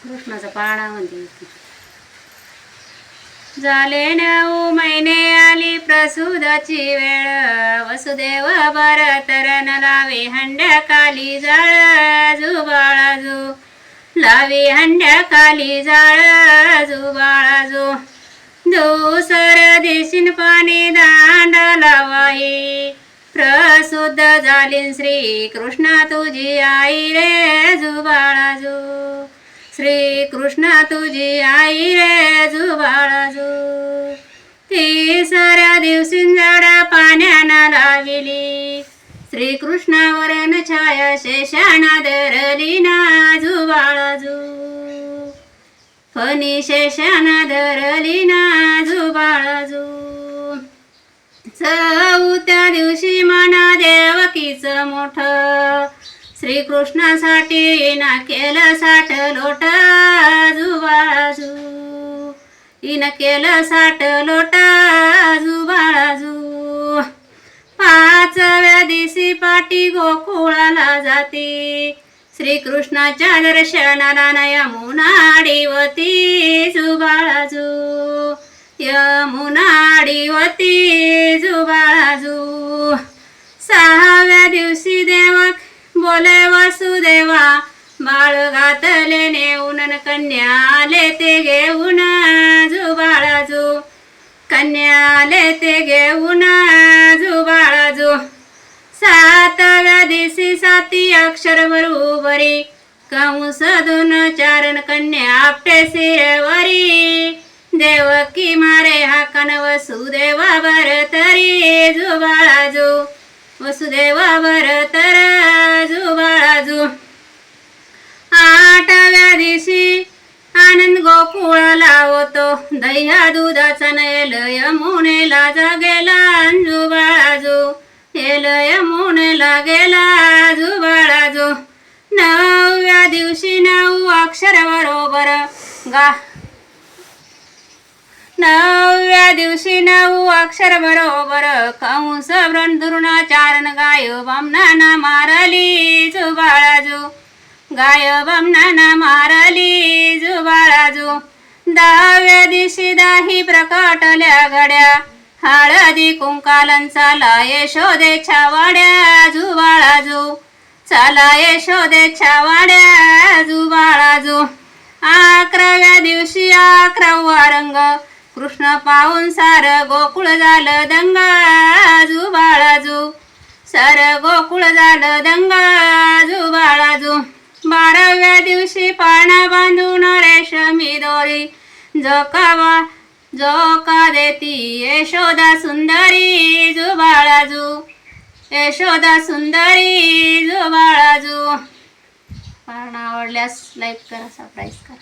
कृष्णाचा पाळणा म्हणते. झाले 9 महिने आली प्रसूदाची वेळ, वसुदेव भरतरन लावे हंड्या खाली जाळ, जुबाळाजू लावी हंड्या खाली जाळ, जुबाळाजू. दुसर दिशीन पाणी दांडाला वाही, प्रसूद्ध झाली श्री कृष्णा तुझी आई रे, जुबाळाजू. श्री कृष्ण तुझी आई रे, जुबाळाजू. तिसऱ्या दिवशी झाडा पाण्याना लाविली, श्रीकृष्णावरन छाया शेषाना धरली ना, जुबाळाजू. फणी शेषाना धरली ना, जुबाळाजू. चौथ्या दिवशी मना देवकीच मोठ, श्रीकृष्णासाठी ना केलं 60 लोट, जुबाळाजू. हिनं केलं 60 लोट, जुबाळाजू. 5व्या दिवशी पाटी गोकुळाला जाती, श्रीकृष्णाच्या दर्शनाला ना यमुना आडीवती, जुबाळाजू. यमुना आडीवती, जुबाळाजू. 6व्या दिवशी देवक बोले वसुदेवा, बाळ घातले नेऊन कन्या आले ते घेऊन, जुबाळाजू. कन्या आले ते घेऊन, जुबाळाजू. 7व्या दिवशी 7 अक्षर बरोबरी, कंस 2 चारण कन्या आपटे शिरवरी, देवकी मारे हाकन वसुदेवा भरतरी, जुबाळाजू. वसुदेवा भरतर, जुबाळाजू. 8व्या दिवशी आनंद गोकुळाला होतो, दह्या दुधाचा नेल यमुनेला जागेला, जुबाळाजू. हेल यमुनेला गेला, जुबाळाजू. 9व्या दिवशी 9 अक्षर बरोबर 9व्या दिवशी 9 अक्षर बरोबर, कंस द्रोणाचारण गाय बामणाना मारली, जुबाळाजू. गाय बामणाना मारली, जुबाळाजू. 10व्या दिवशी 10 प्रकटल्या घड्या, हळदी कुंकालन चाला यशोदेच्या वाड्या, जुबाळाजू. चाला यशोदेच्या वाड्या, जुबाळाजू. 11व्या दिवशी 11वा रंग, कृष्ण पाहून सार गोकुळ झालं दंगा, जुबाळाजू. सार गोकुळ झालं दंगा, जुबाळाजू. 12व्या दिवशी पाळणा बांधून रेशमी दोरी, झोका देती यशोदा सुंदरी, जुबाळाजू. यशोदा सुंदरी, जुबाळाजू. पाळणा आवडल्यास लाईक करा, सबस्क्राईब करा.